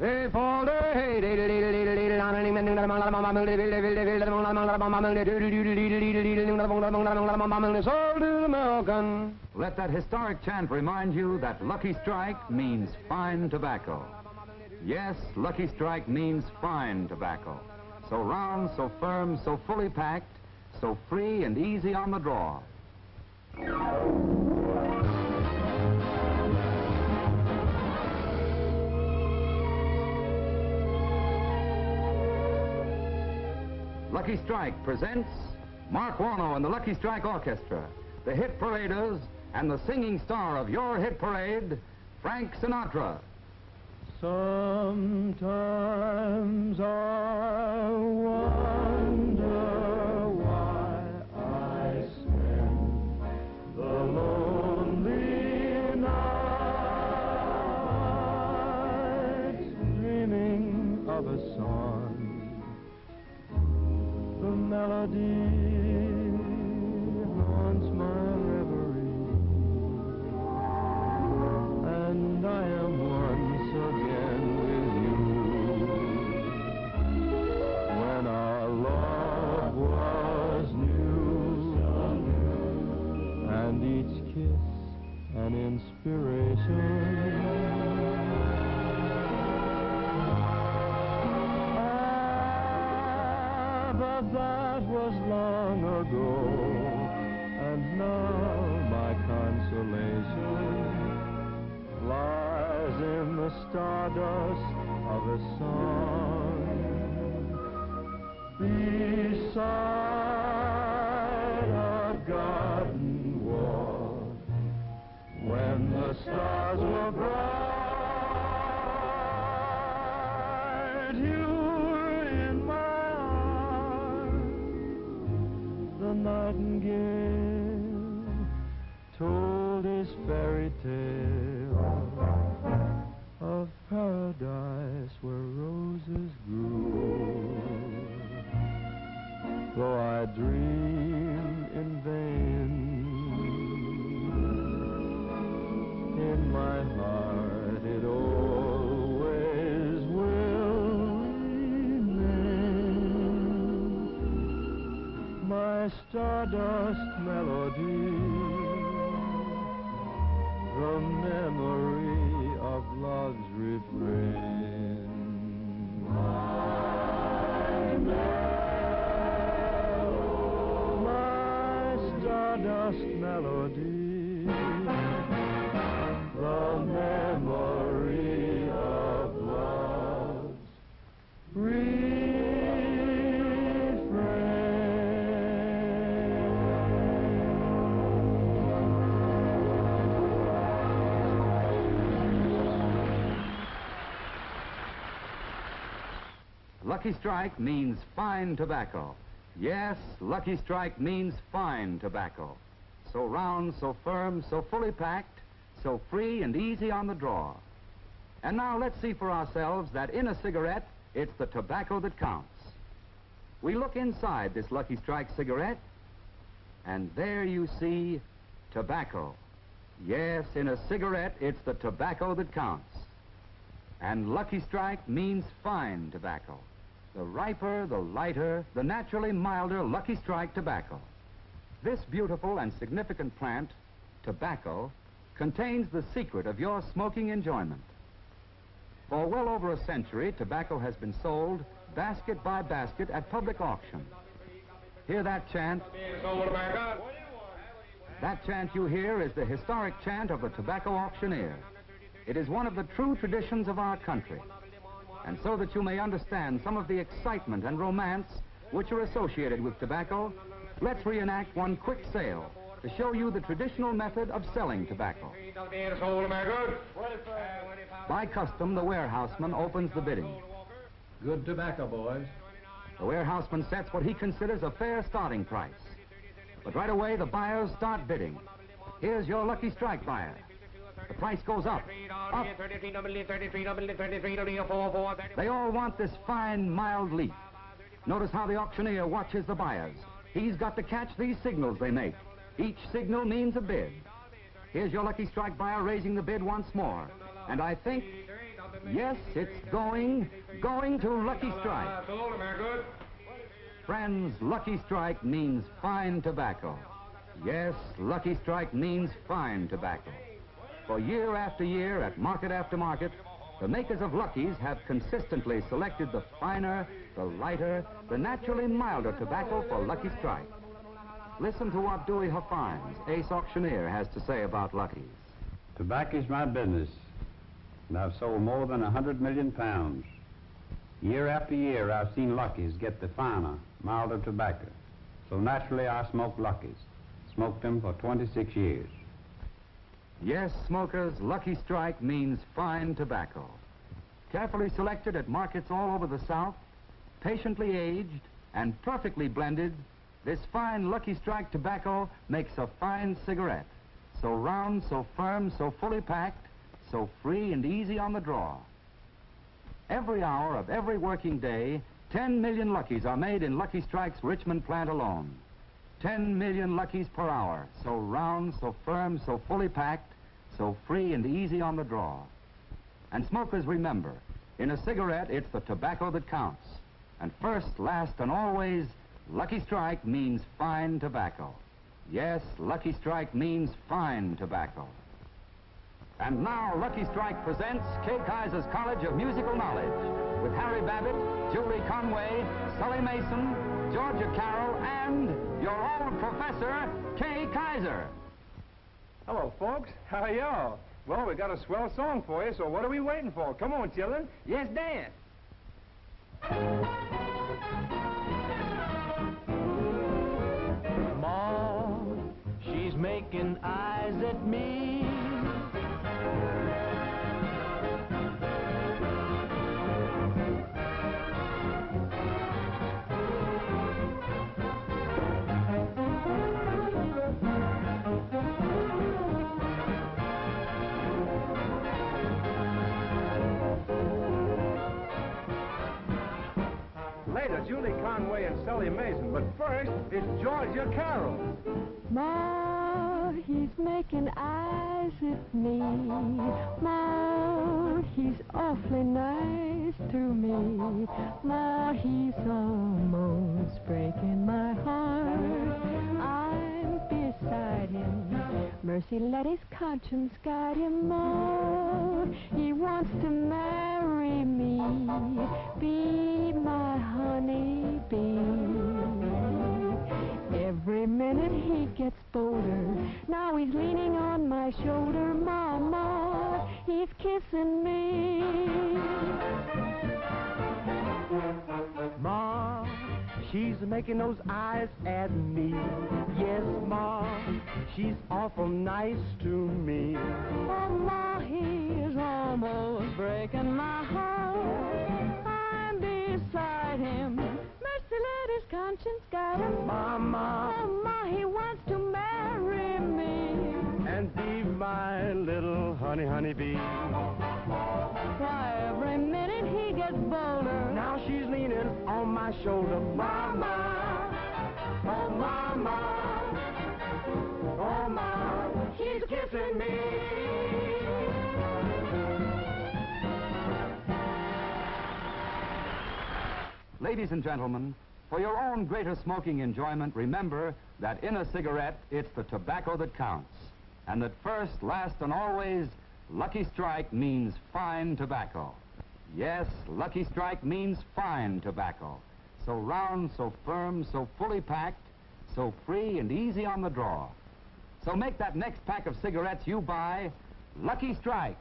Let that historic chant remind you that Lucky Strike means fine tobacco. Yes, Lucky Strike means fine tobacco. So round, so firm, so fully packed, so free and easy on the draw. Lucky Strike presents Mark Warno and the Lucky Strike Orchestra, the hit paraders, and the singing star of your hit parade, Frank Sinatra. Sometimes I wonder why I spend the lonely nights dreaming of a song, the melody haunts my reverie, and I am once again with you. When our love was new, and each kiss an inspiration. But that was long ago, and now my consolation lies in the stardust of a song beside a garden wall when the stars were bright. You were in my arms, the nightingale told his fairy tale of paradise where roses grew. Though I dream in vain, in my heart it always will remain. My stardust melody, the memory of love's refrain. My stardust melody, the memory of love's Lucky Strike means fine tobacco. Yes, Lucky Strike means fine tobacco. So round, so firm, so fully packed, so free and easy on the draw. And now let's see for ourselves that in a cigarette, it's the tobacco that counts. We look inside this Lucky Strike cigarette, and there you see tobacco. Yes, in a cigarette, it's the tobacco that counts. And Lucky Strike means fine tobacco. The riper, the lighter, the naturally milder Lucky Strike tobacco. This beautiful and significant plant, tobacco, contains the secret of your smoking enjoyment. For well over a century, tobacco has been sold basket by basket at public auction. Hear that chant? That chant you hear is the historic chant of the tobacco auctioneer. It is one of the true traditions of our country. And so that you may understand some of the excitement and romance which are associated with tobacco, let's reenact one quick sale to show you the traditional method of selling tobacco. By custom, the warehouseman opens the bidding. Good tobacco, boys. The warehouseman sets what he considers a fair starting price. But right away, the buyers start bidding. Here's your Lucky Strike buyer. The price goes up, up. They all want this fine, mild leaf. Notice how the auctioneer watches the buyers. He's got to catch these signals they make. Each signal means a bid. Here's your Lucky Strike buyer raising the bid once more. And I think Yes, it's going to Lucky Strike. Friends, Lucky Strike means fine tobacco. Yes, Lucky Strike means fine tobacco. For year after year, at market after market, the makers of Lucky's have consistently selected the finer, the lighter, the naturally milder tobacco for Lucky Strike. Listen to what Dewey Huffines, ace auctioneer, has to say about Lucky's. Tobacco's my business, and I've sold more than 100 million pounds. Year after year, I've seen Lucky's get the finer, milder tobacco. So naturally, I smoke Lucky's. Smoked them for 26 years. Yes, smokers, Lucky Strike means fine tobacco. Carefully selected at markets all over the South, patiently aged, and perfectly blended, this fine Lucky Strike tobacco makes a fine cigarette. So round, so firm, so fully packed, so free and easy on the draw. Every hour of every working day, 10 million Lucky's are made in Lucky Strike's Richmond plant alone. 10 million Lucky's per hour, so round, so firm, so fully packed, so free and easy on the draw. And smokers, remember, in a cigarette, it's the tobacco that counts. And first, last, and always, Lucky Strike means fine tobacco. Yes, Lucky Strike means fine tobacco. And now, Lucky Strike presents Kay Kaiser's College of Musical Knowledge with Harry Babbitt, Julie Conway, Sully Mason, Georgia Carroll, and your old professor, Kay Kaiser. Hello, folks. How are y'all? Well, we got a swell song for you, so what are we waiting for? Come on, children. Yes, dance. Ma, she's making eyes at me. Later, Julie Conway and Sully Mason, but first, it's Georgia Carroll. Ma, he's making eyes at me. Ma, he's awfully nice to me. Ma, he's almost breaking my heart. I'm beside him. Mercy, let his conscience guide him. Ma, he wants to marry me. Be my honey bee. Every minute he gets bolder. Now he's leaning on my shoulder. Mama, he's kissing me. Ma, she's making those eyes at me. Yes, Ma, she's awful nice to me. Mama, he's almost breaking my heart. I'm beside him. Mercy, let his conscience guide him. Mama, Mama, he wants to marry me. and be my little honey, honey bee. Why, every minute he gets bolder. Now she's leaning on my shoulder. Mama, oh mama, oh mama, she's kissing me. Ladies and gentlemen, for your own greater smoking enjoyment, remember that in a cigarette, it's the tobacco that counts. And that first, last, and always, Lucky Strike means fine tobacco. Yes, Lucky Strike means fine tobacco. So round, so firm, so fully packed, so free and easy on the draw. So make that next pack of cigarettes you buy Lucky Strike.